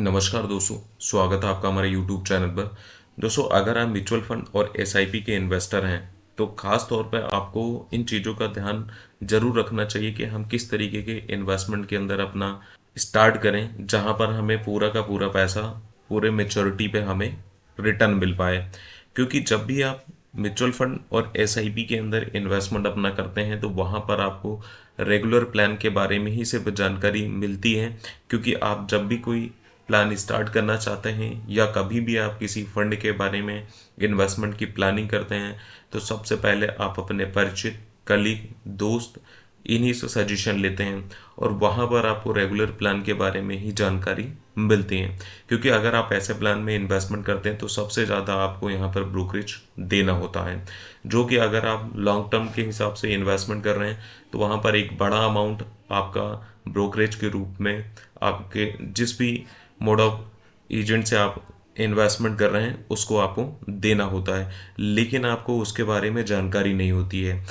नमस्कार दोस्तों, स्वागत है आपका हमारे YouTube चैनल पर। दोस्तों, अगर आप म्यूचुअल फंड और एसआईपी के इन्वेस्टर हैं तो खास तौर पर आपको इन चीज़ों का ध्यान जरूर रखना चाहिए कि हम किस तरीके के इन्वेस्टमेंट के अंदर अपना स्टार्ट करें जहां पर हमें पूरा का पूरा पैसा पूरे मेच्योरिटी पे हमें रिटर्न मिल पाए। क्योंकि जब भी आप म्यूचुअल फंड और एसआईपी के अंदर इन्वेस्टमेंट अपना करते हैं तो वहाँ पर आपको रेगुलर प्लान के बारे में ही सिर्फ जानकारी मिलती है। क्योंकि आप जब भी कोई प्लान स्टार्ट करना चाहते हैं या कभी भी आप किसी फंड के बारे में इन्वेस्टमेंट की प्लानिंग करते हैं तो सबसे पहले आप अपने परिचित, कलीग, दोस्त इन्हीं से सजेशन लेते हैं और वहाँ पर आपको रेगुलर प्लान के बारे में ही जानकारी मिलती है। क्योंकि अगर आप ऐसे प्लान में इन्वेस्टमेंट करते हैं तो सबसे ज़्यादा आपको यहाँ पर ब्रोकरेज देना होता है, जो कि अगर आप लॉन्ग टर्म के हिसाब से इन्वेस्टमेंट कर रहे हैं तो वहाँ पर एक बड़ा अमाउंट आपका ब्रोकरेज के रूप में आपके जिस भी मोड ऑफ एजेंट से आप इन्वेस्टमेंट कर रहे हैं उसको आपको देना होता है, लेकिन आपको उसके बारे में जानकारी नहीं होती है।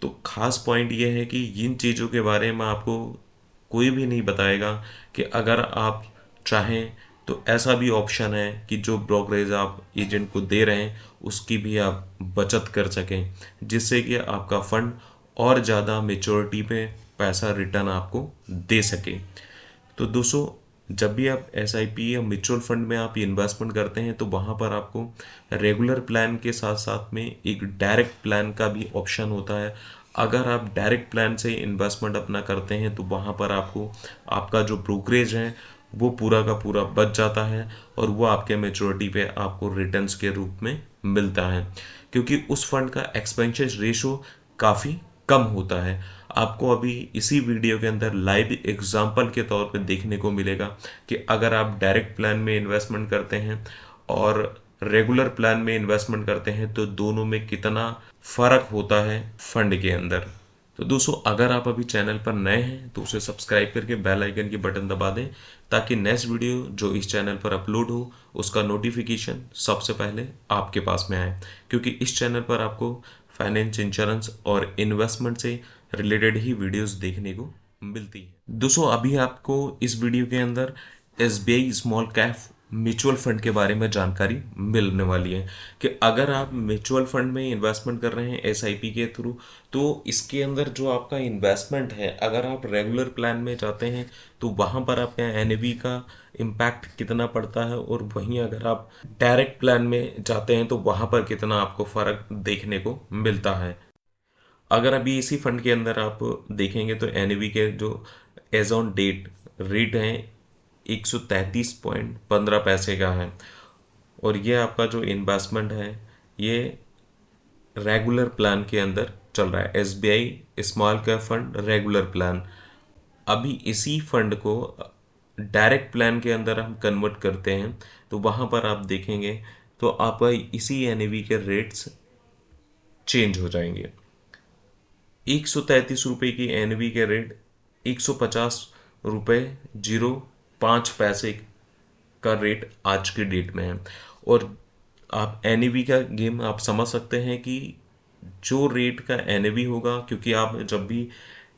तो खास पॉइंट ये है कि इन चीज़ों के बारे में आपको कोई भी नहीं बताएगा कि अगर आप चाहें तो ऐसा भी ऑप्शन है कि जो ब्रोकरेज आप एजेंट को दे रहे हैं उसकी भी आप बचत कर सकें, जिससे कि आपका फंड और ज़्यादा मेच्योरिटी पे पैसा रिटर्न आपको दे सके। तो दोस्तों, जब भी आप एसआईपी या म्यूचुअल फंड में आप इन्वेस्टमेंट करते हैं तो वहाँ पर आपको रेगुलर प्लान के साथ साथ में एक डायरेक्ट प्लान का भी ऑप्शन होता है। अगर आप डायरेक्ट प्लान से इन्वेस्टमेंट अपना करते हैं तो वहाँ पर आपको आपका जो ब्रोकरेज है वो पूरा का पूरा बच जाता है और वो आपके मेच्योरिटी पे आपको रिटर्न्स के रूप में मिलता है। क्योंकि उस फंड का एक्सपेंसेस रेशो काफ़ी कम होता है। आपको अभी इसी वीडियो के अंदर लाइव एग्जांपल के तौर पे देखने को मिलेगा कि अगर आप डायरेक्ट प्लान में इन्वेस्टमेंट करते हैं और रेगुलर प्लान में इन्वेस्टमेंट करते हैं तो दोनों में कितना फर्क होता है फंड के अंदर। तो दोस्तों, अगर आप अभी चैनल पर नए हैं तो उसे सब्सक्राइब करके बेल आइकन की बटन दबा दें ताकि नेक्स्ट वीडियो जो इस चैनल पर अपलोड हो उसका नोटिफिकेशन सबसे पहले आपके पास में आए। क्योंकि इस चैनल पर आपको फाइनेंस, इंश्योरेंस और इन्वेस्टमेंट से रिलेटेड ही वीडियोस देखने को मिलती है। दोस्तों, अभी आपको इस वीडियो के अंदर SBI small cap mutual fund के बारे में जानकारी मिलने वाली है कि अगर आप म्यूचुअल फंड में इन्वेस्टमेंट कर रहे हैं एसआईपी के थ्रू तो इसके अंदर जो आपका इन्वेस्टमेंट है, अगर आप रेगुलर प्लान में जाते हैं तो वहाँ पर आपका एनएवी का इम्पैक्ट कितना पड़ता है और वहीं अगर आप डायरेक्ट प्लान में जाते हैं तो वहाँ पर कितना आपको फ़र्क देखने को मिलता है। अगर अभी इसी फंड के अंदर आप देखेंगे तो एनएवी के जो एज ऑन डेट रेट है 133.15 का है और ये आपका जो इन्वेस्टमेंट है ये रेगुलर प्लान के अंदर चल रहा है, SBI small cap fund regular plan. अभी इसी फंड को डायरेक्ट प्लान के अंदर हम कन्वर्ट करते हैं तो वहाँ पर आप देखेंगे तो आपका इसी एनएवी के रेट्स चेंज हो जाएंगे। 133 रुपये की एनवी के रेट 150 रुपये 05 पैसे का रेट आज की डेट में है। और आप एनवी का गेम आप समझ सकते हैं कि जो रेट का एनवी होगा, क्योंकि आप जब भी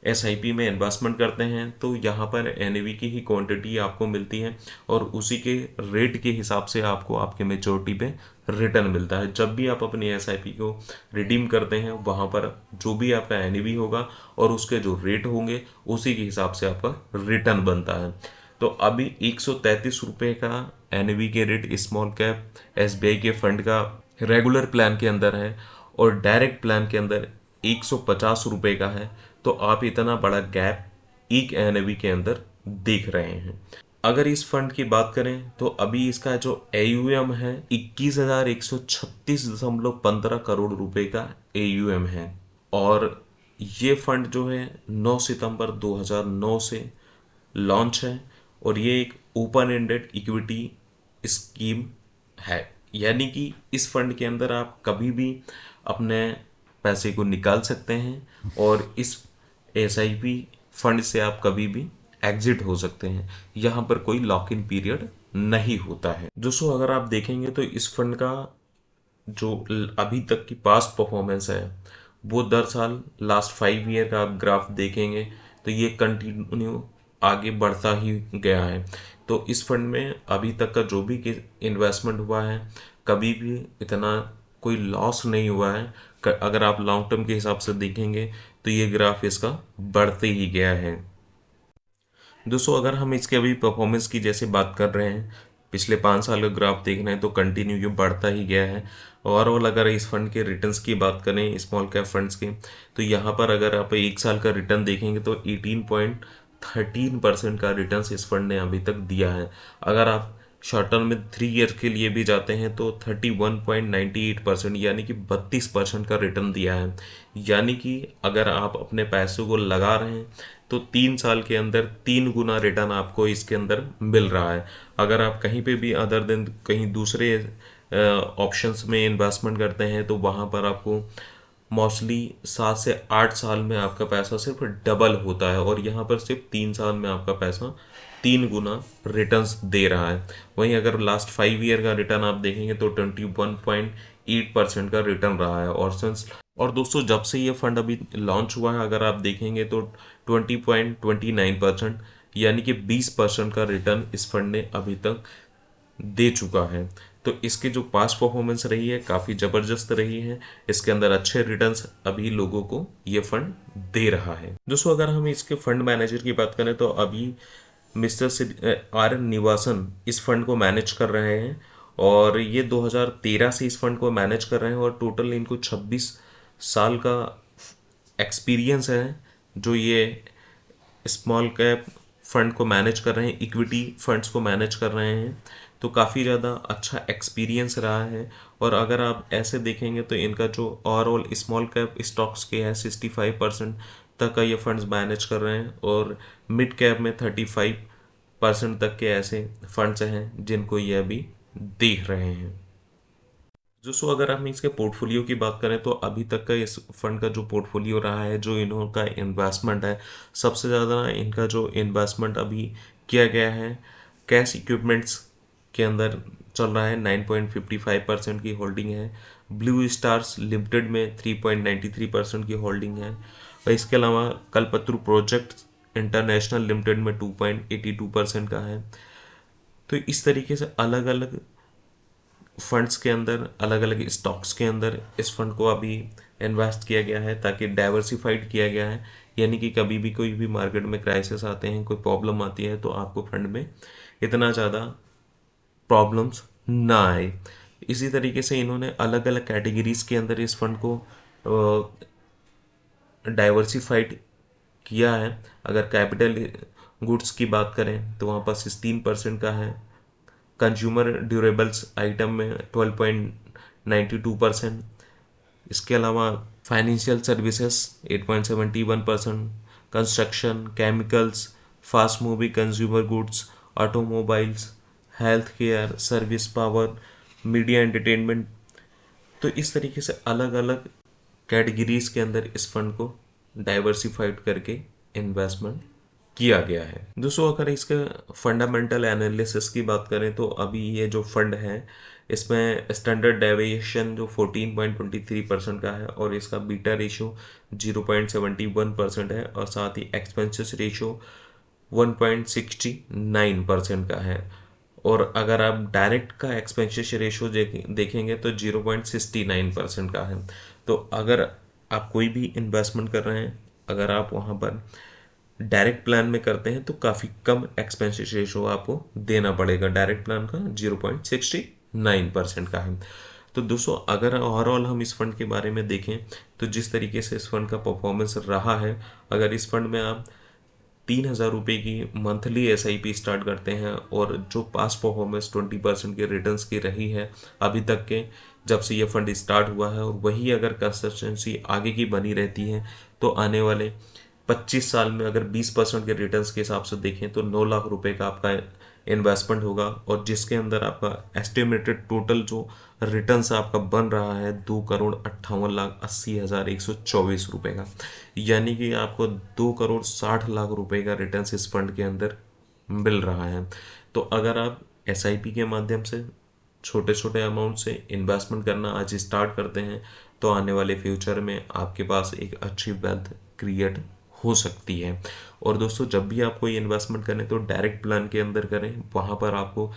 एसआईपी में इन्वेस्टमेंट करते हैं तो यहाँ पर एनवी की ही क्वांटिटी आपको मिलती है और उसी के रेट के हिसाब से आपको आपके मेच्योरिटी पे रिटर्न मिलता है। जब भी आप अपनी एसआईपी को रिडीम करते हैं वहाँ पर जो भी आपका एनवी होगा और उसके जो रेट होंगे उसी के हिसाब से आपका रिटर्न बनता है। तो अभी 133 रुपये का एनवी के रेट स्मॉल कैप एसबीआई के फंड का रेगुलर प्लान के अंदर है और डायरेक्ट प्लान के अंदर 150 रुपये का है। तो आप इतना बड़ा गैप एक एनएवी के अंदर देख रहे हैं। अगर इस फंड की बात करें तो अभी इसका जो एयूएम है 21,136.15 करोड़ रुपए का एयूएम है और ये फंड जो है 9 सितंबर 2009 से लॉन्च है और ये एक ओपन एंडेड इक्विटी स्कीम है। यानी कि इस फंड के अंदर आप कभी भी अपने पैसे को निकाल सकते हैं और इस एसआईपी फंड से आप कभी भी एग्जिट हो सकते हैं। यहाँ पर कोई लॉक इन पीरियड नहीं होता है। दोस्तों, अगर आप देखेंगे तो इस फंड का जो अभी तक की पास्ट परफॉर्मेंस है वो दर साल लास्ट 5 ईयर का आप ग्राफ देखेंगे तो ये कंटिन्यू आगे बढ़ता ही गया है। तो इस फंड में अभी तक का जो भी इन्वेस्टमेंट हुआ है, कभी भी इतना कोई लॉस नहीं हुआ है। अगर आप लॉन्ग टर्म के हिसाब से देखेंगे तो ये ग्राफ इसका बढ़ते ही गया है। दोस्तों अगर हम इसके अभी परफॉर्मेंस की जैसे बात कर रहे हैं, पिछले 5 साल का ग्राफ देख रहे हैं तो कंटिन्यू ये बढ़ता ही गया है। ओवरऑल अगर इस फंड के रिटर्न्स की बात करें, स्मॉल कैप फंड्स के, तो यहाँ पर अगर आप 1 साल का रिटर्न देखेंगे तो 18.13% का रिटर्न्स इस फंड ने अभी तक दिया है। अगर आप शॉर्ट टर्म में 3 ईयर के लिए भी जाते हैं तो 31.98% यानी कि 32% का रिटर्न दिया है। यानी कि अगर आप अपने पैसों को लगा रहे हैं तो 3 साल के अंदर 3 गुना रिटर्न आपको इसके अंदर मिल रहा है। अगर आप कहीं पे भी अदर दिन कहीं दूसरे ऑप्शंस में इन्वेस्टमेंट करते हैं तो वहाँ पर आपको मोस्टली 7 से 8 साल में आपका पैसा सिर्फ डबल होता है, और यहाँ पर सिर्फ 3 साल में आपका पैसा 3 गुना रिटर्न्स दे रहा है। वहीं अगर लास्ट 5 ईयर का रिटर्न आप देखेंगे तो 21.8% का रिटर्न रहा है। और दोस्तों जब से ये फंड अभी लॉन्च हुआ है अगर आप देखेंगे तो 20.29% यानी कि 20% का रिटर्न इस फंड ने अभी तक दे चुका है। तो इसकी जो पास्ट परफॉर्मेंस रही है काफ़ी ज़बरदस्त रही है। इसके अंदर अच्छे रिटर्न्स अभी लोगों को ये फंड दे रहा है। दोस्तों अगर हम इसके फंड मैनेजर की बात करें तो अभी मिस्टर आर निवासन इस फंड को मैनेज कर रहे हैं, और ये 2013 से इस फंड को मैनेज कर रहे हैं, और टोटल इनको 26 साल का एक्सपीरियंस है जो ये स्मॉल कैप फंड को मैनेज कर रहे हैं, इक्विटी फंड्स को मैनेज कर रहे हैं। तो काफ़ी ज़्यादा अच्छा एक्सपीरियंस रहा है। और अगर आप ऐसे देखेंगे तो इनका जो ओवरऑल स्मॉल कैप स्टॉक्स के है 65% तक का ये फंड्स मैनेज कर रहे हैं, और मिड कैप में 35% तक के ऐसे फंड्स हैं जिनको ये अभी देख रहे हैं। दोस्तों अगर हम इसके पोर्टफोलियो की बात करें तो अभी तक का इस फंड का जो पोर्टफोलियो रहा है, जो इन्हों का इन्वेस्टमेंट है, सबसे ज़्यादा इनका जो इन्वेस्टमेंट अभी किया गया है कैश इक्विपमेंट्स के अंदर चल रहा है। 9.55% की होल्डिंग है। ब्लू स्टार्स लिमिटेड में 3.93% की होल्डिंग है, और इसके अलावा कल्पत्रु प्रोजेक्ट इंटरनेशनल लिमिटेड में 2.82% का है। तो इस तरीके से अलग अलग फंड्स के अंदर, अलग अलग स्टॉक्स के अंदर इस फंड को अभी इन्वेस्ट किया गया है, ताकि डाइवर्सिफाइड किया गया है। यानी कि कभी भी कोई भी मार्केट में क्राइसिस आते हैं, कोई प्रॉब्लम आती है, तो आपको फंड में इतना ज़्यादा प्रॉब्लम्स ना आए। इसी तरीके से इन्होंने अलग अलग कैटेगरीज के अंदर इस फंड को डाइवर्सिफाइड किया है। अगर कैपिटल गुड्स की बात करें तो वहाँ पर 16% का है। कंज्यूमर ड्यूरेबल्स आइटम में 12.92%। इसके अलावा financial services 8.71%। Construction, chemicals, fast moving consumer goods, automobiles, health care, service, power, media, entertainment. तो इस तरीके से अलग अलग कैटेगरीज के अंदर इस फंड को डाइवर्सिफाइड करके इन्वेस्टमेंट किया गया है। दोस्तों अगर इसके फंडामेंटल एनालिसिस की बात करें तो अभी ये जो फंड है इसमें स्टैंडर्ड डेविएशन जो 14.23% का है, और इसका बीटा रेशियो 0.71% है, और साथ ही एक्सपेंसेस रेशियो 1.69% का है। और अगर आप डायरेक्ट का एक्सपेंसेस रेशियो देखेंगे तो 0.69% का है। तो अगर आप कोई भी इन्वेस्टमेंट कर रहे हैं, अगर आप वहाँ पर डायरेक्ट प्लान में करते हैं तो काफ़ी कम एक्सपेंसेस रेशो आपको देना पड़ेगा। डायरेक्ट प्लान का 0.69% का है। तो दोस्तों अगर ओवरऑल हम इस फंड के बारे में देखें तो जिस तरीके से इस फंड का परफॉर्मेंस रहा है, अगर इस फंड में आप 3,000 रुपये की मंथली SIP स्टार्ट करते हैं, और जो पास्ट परफॉर्मेंस 20% के रिटर्न्स की रही है अभी तक के जब से ये फंड स्टार्ट हुआ है, और वही अगर कंसिस्टेंसी आगे की बनी रहती है तो आने वाले 25 साल में अगर 20% के रिटर्न्स के हिसाब से देखें तो 9 लाख रुपए का आपका इन्वेस्टमेंट होगा, और जिसके अंदर आपका एस्टिमेटेड टोटल जो रिटर्न्स आपका बन रहा है 2,58,80,124 रुपए का। यानी कि आपको 2,60,00,000 रुपए का रिटर्न्स इस फंड के अंदर मिल रहा है। तो अगर आप SIP के माध्यम से छोटे छोटे अमाउंट से इन्वेस्टमेंट करना आज स्टार्ट करते हैं तो आने वाले फ्यूचर में आपके पास एक अच्छी वेल्थ क्रिएट हो सकती है। और दोस्तों, जब भी आप कोई इन्वेस्टमेंट करें तो डायरेक्ट प्लान के अंदर करें, वहाँ पर आपको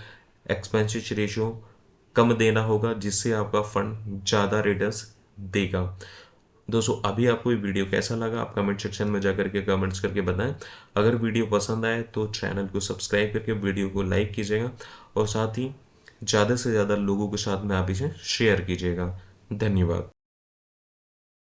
एक्सपेंसेस रेशियो कम देना होगा, जिससे आपका फंड ज़्यादा रिटर्न्स देगा। दोस्तों, अभी आपको ये वीडियो कैसा लगा आप कमेंट सेक्शन में जाकर के कमेंट्स करके बताएं। अगर वीडियो पसंद आए तो चैनल को सब्सक्राइब करके वीडियो को लाइक कीजिएगा, और साथ ही ज़्यादा से ज़्यादा लोगों के साथ में आप इसे शेयर कीजिएगा। धन्यवाद।